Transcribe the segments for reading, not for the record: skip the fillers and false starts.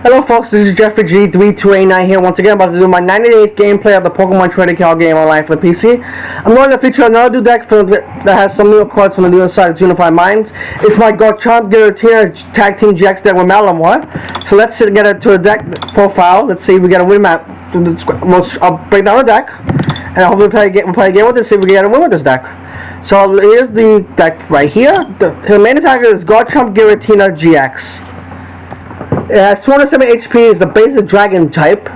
Hello folks, this is Jeffrey G3289 here once again about to do my 98th gameplay of the Pokemon Trading Card Game Online for PC. I'm going to feature another new deck that has some new cards from the new side of Unified Minds. It's my Garchomp Giratina Tag Team GX deck with Malamar. So let's get it to the deck profile. Let's see if we get a win map. I'll break down the deck and I hope we'll play a game with this, see if we get a win with this deck. So here's the deck right here. The main attacker is Garchomp Giratina GX. It has 207 HP, is the basic dragon type.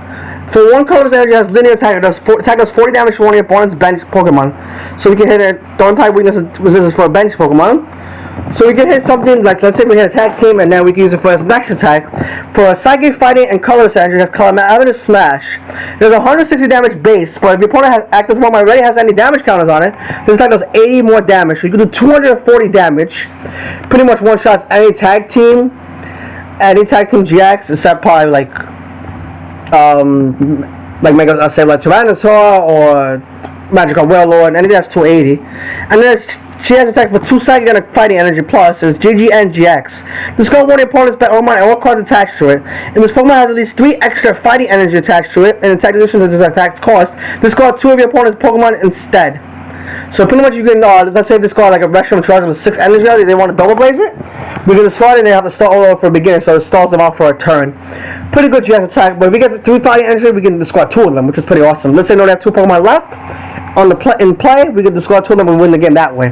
For one color's energy, it has linear attack. It does 40 damage to one of your opponent's bench Pokemon. So we can hit it. Don't type weakness resistance for a bench Pokemon. So we can hit something like, let's say we hit Attack Team, and then we can use it for its next attack. For a Psychic Fighting and Colorless energy, it has Calamity Smash. There's 160 damage base, but if your opponent has active Pokemon already has any damage counters on it, this attack does 80 more damage. So you can do 240 damage. Pretty much one shots any Tag Team. Any Tag Team GX, except probably like Mega, say like Tyrannosaur or Magical Warlord, anything that's 280. And then she has attack for 2 psychic and a fighting energy plus. It's GGN GX. Discard one of your opponent's Pokemon and all cards attached to it. And this Pokemon has at least 3 extra fighting energy attached to it, and attack addition to this attack's cost. Discard 2 of your opponent's Pokemon instead. So pretty much you can, let's say discard like a Reshiram Charge with 6 energy, they want to double blaze it. We can discard it and they have to start all over for a beginner, so it stalls them out for a turn. Pretty good GX attack, but if we get 3 fighting energy, we can discard 2 of them, which is pretty awesome. Let's say they have 2 Pokemon left in play, we can discard 2 of them and win the game that way.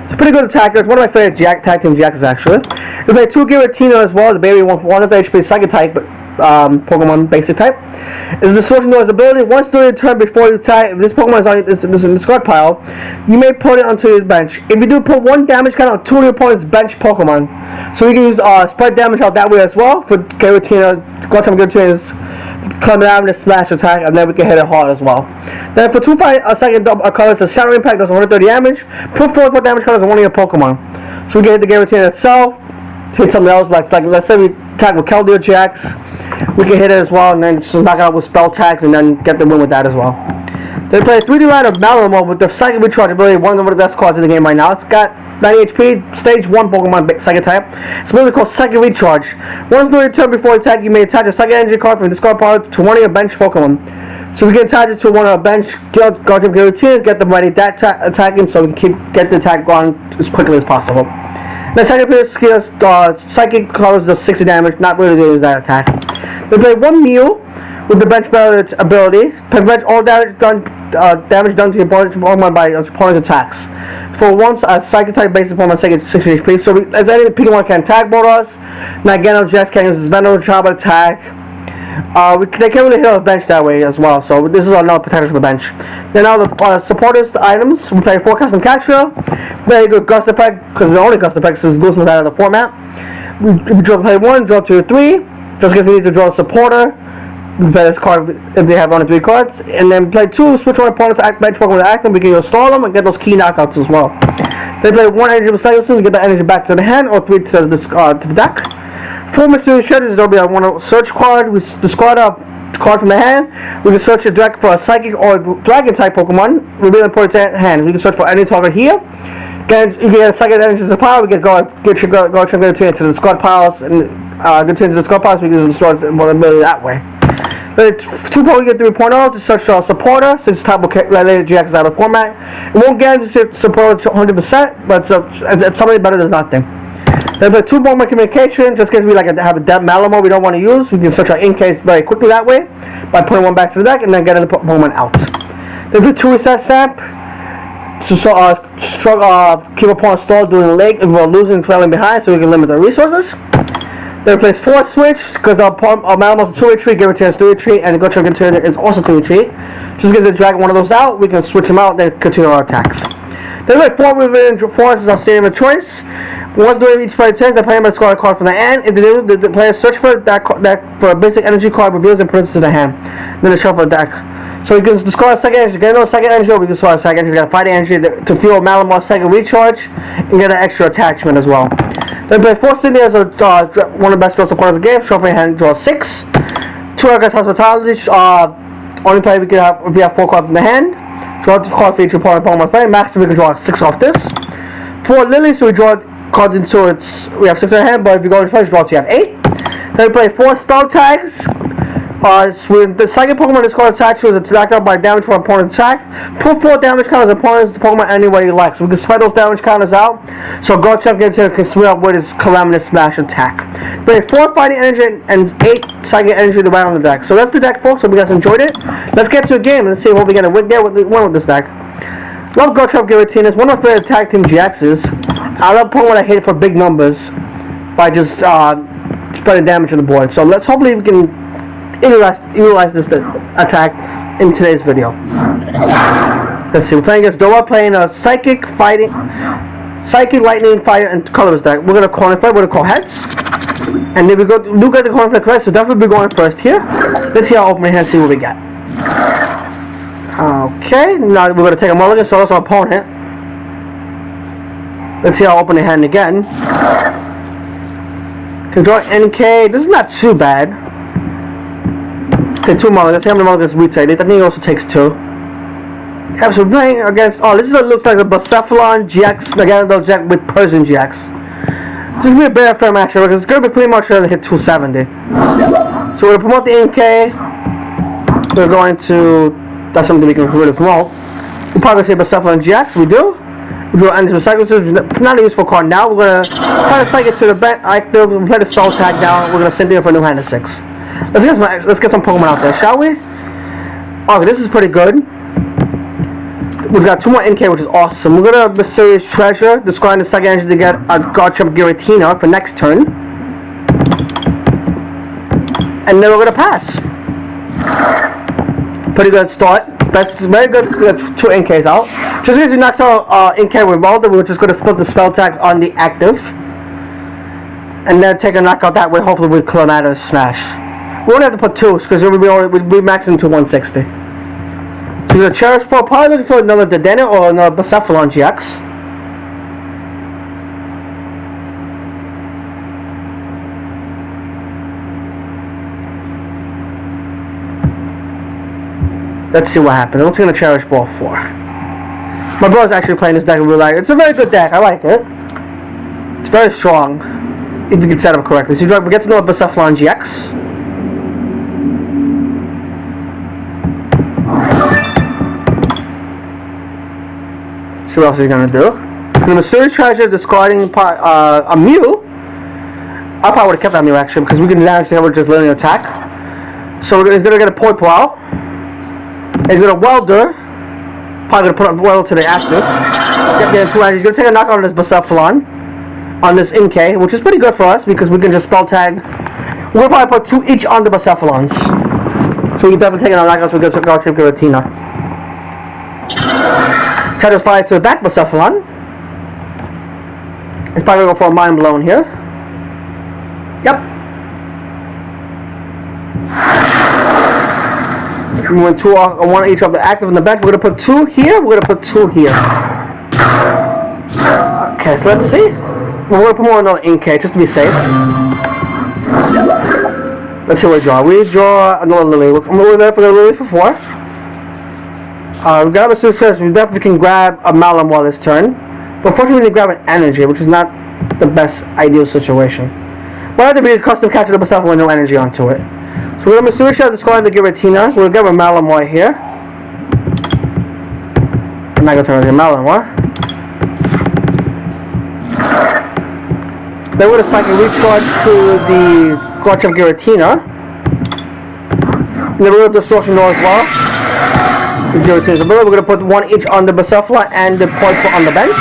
It's a pretty good attacker. It's one of my favorite Tag Team GXs actually. We play 2 Giratina as well, the baby one HP psychic type, but Pokemon basic type. Is the Sorting Noise ability. Once during the turn before you attack, if this Pokemon is on this in the discard pile, you may put it onto his bench. If you do, put 1 damage count on 2 of your opponent's bench Pokemon. So we can use spread damage out that way as well for Giratina. Garchomp Giratina's Calamity Smash attack, and then we can hit it hard as well. Then for 2 second colors, the Shadow Impact does 130 damage. Put 4 damage counters on one of your Pokemon. So we can hit the Giratina itself, hit something else like let's say we attack with Keldeo GX. We can hit it as well, and then just knock it out with spell tags, and then get the win with that as well. They play a 3D line of Malamar with the Psychic Recharge ability, one of the best cards in the game right now. It's got 90 HP, stage 1 Pokemon Psychic type. It's really called Psychic Recharge. Once during your turn before attack, you may attach a Psychic Energy card from the discard pile to one of your bench Pokemon. So we can attach it to one of our bench Garchomp Giratina, get them ready attacking, so we can get the attack going as quickly as possible. The second player skills, Psychic covers the 60 damage, not really doing that attack. They play 1 Mew with the bench ability, prevent all damage done to your opponent's Pokemon by your opponent's attacks. For once, a Psychic type based upon my second 60 HP. So as any Pokemon can tag board us, Nagano GX can use his Venom Chaba attack. They can't really hit our bench that way as well, so this is another protection for the bench. Then now the supporters, the items, we play 4 Custom Catcher. Very good Gust Effect, because the only Gust Effect is Guzman out of the format. We play 1, draw 2 or 3. Just because we need to draw a supporter, we play this card if they have only 3 cards. And then play 2, switch one opponent to act bench Pokemon to act them. We can stall them and get those key knockouts as well. They play 1 energy with Cyclops, get the energy back to the hand, or 3 to the deck. 4 Mysterious Treasures, there'll be a search card. We discard a card from the hand. We can search the deck for a Psychic or Dragon type Pokemon. Reveal and put its hand. We can search for any target here. Again, you get a Psychic energy to the pile. We can go to the discard piles and continue to the discard piles. We can destroy ability that way. But 2 Pokemon get 3.0 to search for a supporter since type of related GX is out of format. It won't guarantee support 100%, but it's something better than nothing. Then the 2 Pokemon communication, just in case we have a dead Malamar we don't want to use, we can search our in case very quickly that way by putting 1 back to the deck and then getting the Pokemon out. Then the 2 Reset Stamp to keep opponent stalled during the leg if we're losing and trailing behind, so we can limit the resources. They place 4 Switch because our Malamar's 2 retreat, Giratina's 3 retreat, and the Garchomp Giratina is also 2 retreat. Just get the drag one of those out, we can switch them out, then continue our attacks. They play 4 River Forest is our stadium of choice. Once during each player turn, the player must score a card from the hand. If they do, the player search for that for a basic energy card, reveals and puts it to the hand. Then they shuffle the deck. So you can discard a second energy, get another second energy, or we can discard a second energy, get a fighting energy to fuel Malamar's second recharge, and get an extra attachment as well. Then play 4 Sydney as one of the best draw supporters of the game, shuffle your hand, draw 6. 2 Argus Hospitality, only play we can have if we have 4 cards in the hand. Draw this card for each opponent Pokemon play, max we can draw 6 off this. 4 Lily, so we draw cards into its, we have 6 in our hand, but if you go to first draw, you have 8. Then we play 4 spell tags. With the second Pokemon is called attack, choose it's knocked out by damage from opponent's attack. Put 4 damage counters opponent's Pokemon any way you like. So we can spread those damage counters out. So Garchomp can swing up with his Calamitous Smash attack. Play 4 fighting energy and 8 psychic energy to ride on the deck. So that's the deck, folks. Hope you guys enjoyed it. Let's get to a game and see what we're gonna win there with this deck. Love Garchomp Giratina. It's one of my favorite tag team GXs. I love Pokemon I hit for big numbers by just spreading damage on the board. So let's hopefully we can utilize this attack in today's video. Let's see, we're playing against Dora, playing a Psychic, Lightning, Fire, and Colorless deck. We're gonna corner flip, we're gonna call heads. And then we do get the corner flip correct, so definitely be going first here. Let's see how open my hand, see what we get. Okay, now we're gonna take a mulligan, so that's our opponent. Let's see how open the hand again. Can draw NK, this is not too bad. Okay, 2 mulligans. Let's see how many mulligans we take. I think it also takes 2. Yeah, so we're playing against. Oh, this looks like a Bucephalon GX, Megalodon GX with Persian GX. This is gonna be a better fair match here because it's gonna be pretty much gonna hit 270. So we're gonna promote the NK. We're going to. That's something we can really promote. We'll probably say Bucephalon GX. We do. We do energy recycling. Not a useful card now. We're gonna try to cycle to the bench. We'll play the spell tag down. We're gonna send it for a new hand of 6. Let's get some Pokemon out there, shall we? Okay, this is pretty good. We've got 2 more NK, which is awesome. We're gonna Mysterious Treasure, discarding the second engine to get a Garchomp Giratina for next turn. And then we're gonna pass. Pretty good start. That's very good to get 2 NKs out. Just because he knocks out NK with Balder, we're just gonna split the spell tags on the active. And then take a knockout that way, hopefully with Calamitous Smash. We won't have to put 2 because we'll be maxing to 160. So we're gonna Cherish 4, probably looking for another Dedenne or another Bucephalon GX. Let's see what happens. What's gonna Cherish Ball 4? My brother's actually playing this deck and we like it. It's a very good deck, I like it. It's very strong, if you can set it up correctly. So we get to know Bucephalon GX. See what else he's gonna do. The Mysterious Treasure, discarding a Mew. I probably would have kept that Mew actually because we can manage to just letting attack. So he's gonna get a Poipole out. He's gonna Welder. Probably gonna put up Welder to the active. He's gonna take a knockout on this Bucephalon. On this NK, which is pretty good for us because we can just spell tag. We'll probably put 2 each on the Bucephalons. So we can definitely take a knockout so we can Garchomp Giratina. Try to fly to the back Bucephalon. It's probably going to go for a Mind Blown here. Yep. We went 2 on 1 each of the active in the back. We're going to put 2 here. We're going to put 2 here. Okay, so let's see. We're going to put more another NK just to be safe. Let's see what we draw. We draw another Lily. We're there for the Lily for 4. We got a success. We definitely can grab a Malamar this turn. But unfortunately, we grab an Energy, which is not the best ideal situation. But I have to be a custom catcher to myself with no energy onto it. So we're going to Mysterious Treasure, discarding the Giratina. We'll grab a Malamar here. I'm not going to turn on the Malamar. Then we're going to cycle recharge to the Garchomp Giratina. And then we're going to Distortion as well. We're going to put 1 each on the Bucephalon and the Poipole on the bench.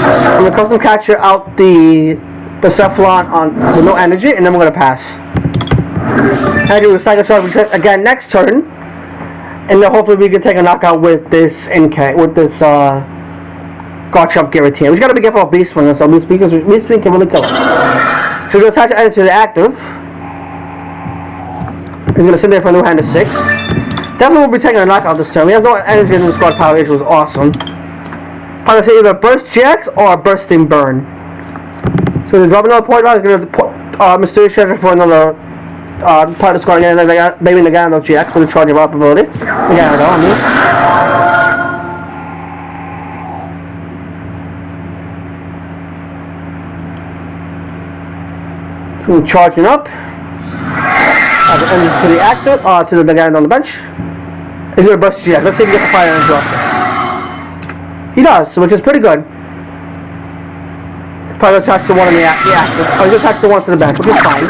I'm going to custom capture out the Bucephalon with no energy, and then we're going to pass. And do the Cycle Charge again next turn. And then hopefully we can take a knockout with this NK, with this Garchomp Giratina. We just gotta be careful of Beast Swing and so Beast Swing can really kill us. So we're gonna attach it to the active. He's gonna sit there for a new hand of 6. Definitely won't be taking a knockout this turn. He has no energy in the squad power, which was awesome. Probably say either Burst GX or Bursting Burn. So he's dropping another point out, he's gonna Mysterious Treasure for another part of scoring, and then maybe the Nagano GX for the charging up ability. Nagano, I mean. So charging up. The engine's pretty active. To the guy on the bench. He's gonna burst GX. Let's see if he gets the fire energy off. He does, which is pretty good. He's probably gonna attach the one in the active. Oh, he's gonna attach the one to the bench, which is fine.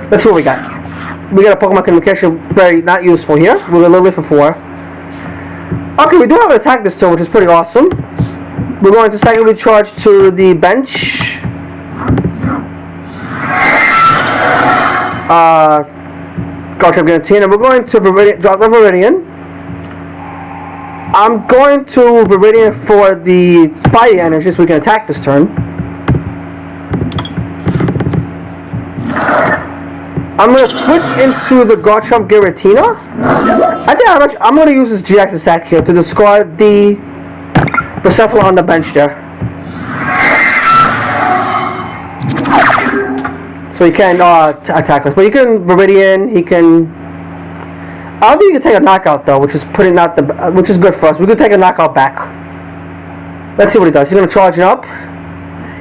Let's see what we got. We got a Pokemon communication, very not useful here. We're a little bit for 4. Okay, we do have an attack this turn, which is pretty awesome. We're going to second recharge to the bench. Garchomp Giratina. We're going to drop the Viridian. I'm going to Viridian for the Fire Energy so we can attack this turn. I'm going to switch into the Garchomp Giratina. I think I'm going to use this GX attack here to discard the Bucefalo on the bench there. So he can attack us. But you can Viridian, he can... I don't think you can take a knockout though, which is which is good for us. We could take a knockout back. Let's see what he does. He's going to charge it up.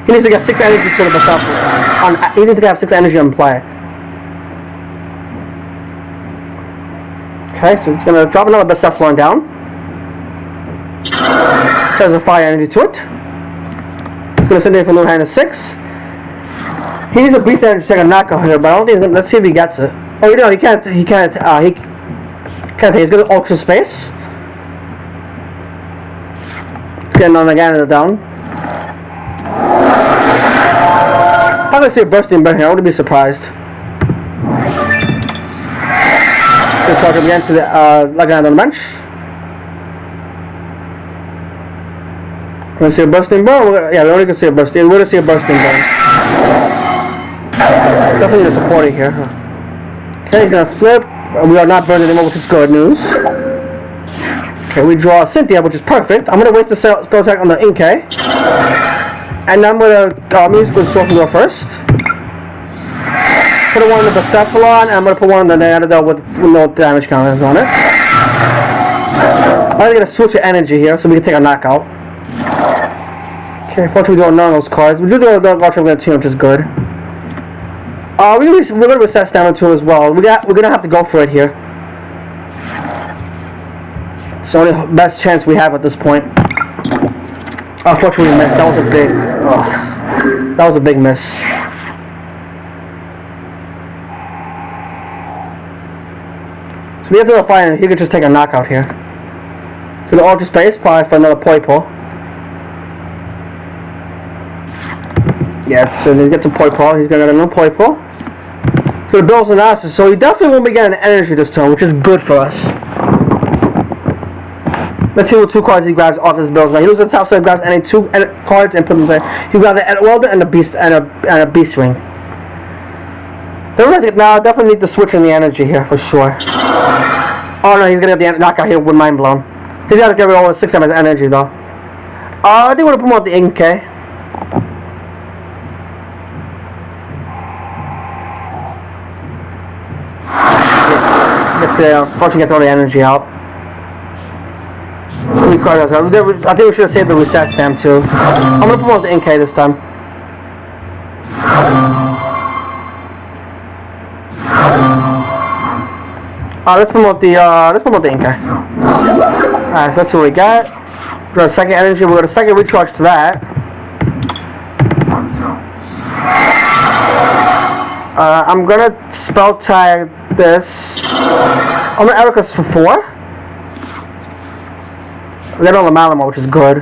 He needs to get 6 energy to the Bucefalo. He needs to have 6 energy on play. Okay, so it's going to drop another Bucefalo down. There's a fire energy to it. It's going to send it for a little hand of 6. He needs a beast energy to take a knockout here, but I don't think he's going to, let's see if he gets it. Oh, no, he can't take, he's going to Ultra Space. He's getting on the Ganon down. I'm going to see a Bursting Burn here, I wouldn't be surprised. Let's talk again to the Lagana on the bench. We're going to see a Bursting Burn? Yeah, we only can see a Bursting. We're going to see a Bursting Burn. Definitely the supporting here. Okay, he's going to flip. We are not burning anymore, which is good news. Okay, we draw Cynthia, which is perfect. I'm going to waste the spell attack on the Inkay. And I'm going to Musical Sword go first. Put one on the Bucephalon, and I'm going to put one on the Nanadel with no damage counters on it. I'm going to switch the energy here so we can take a knockout. Okay, fortunately we don't know those cards. We do the Garchomp Giratina, which is good. We're going to reset stamina too as well. We're going to have to go for it here. It's the only best chance we have at this point. Unfortunately we missed. That was a big miss. So we have to find he could just take a knockout here. So the Ultra Space probably for another Poipole. Yeah, so he gets a Poipole. He's gonna get another Poipole. So the Bill's Analysis. So he definitely won't be getting energy this turn, which is good for us. Let's see what 2 cards he grabs off his Bill's. Now he loses the top side, grabs any 2 cards and puts them there. He grabs the Welder and the Beast and a Beast Ring. Now I definitely need to switch in the energy here for sure. Oh no, he's gonna get the knockout here with Mind Blown. He's gotta get rid of all 6 of his energy though. I think we're gonna promote the Inkay. Once you get all the energy out. I think we should have saved the reset stamp too. I'm gonna promote the Inkay this time. Let's promote the Inkay. Alright, so that's what we got. We got a second energy, we got a second recharge to that. I'm gonna spell tag this. I'm gonna Erika's for 4. We got on the Malamo, which is good.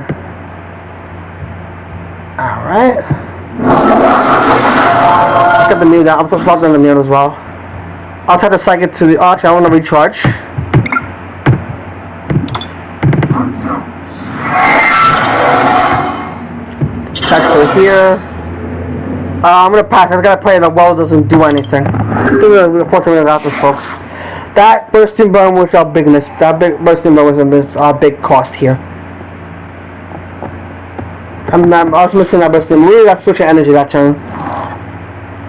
Alright. Let's get the Mew down. I'm supposed to swap down the Mew as well. I'll try to psychic to the Arch. I want to recharge. Check for here. I'm gonna pass. I gotta play the Well doesn't do anything. Unfortunately, we got this, folks. That Bursting Burn was our big miss. That Bursting Burn was our big cost here. I was missing that Bursting. We really got switching energy that turn.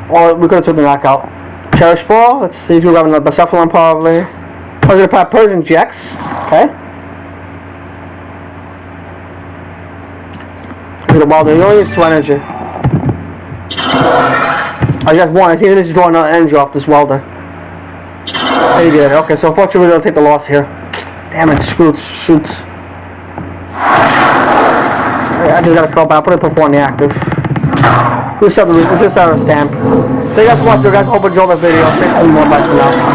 Or we could have took the knockout. Cherish Ball. Let's see if we're grabbing the Bucephalon probably. We're gonna play Persian GX. Okay. The Wild, you only need 2 energy. Oh, you guys won. I think this is drawing another energy off this welder. There you did. Okay, so unfortunately we're going to take the loss here. Damn it, shoots. I just gotta throw back. Put it before on the active. Do something. Just out of stamp. So you guys watch. You guys hope you enjoyed the video. Thanks for more. Bye for now.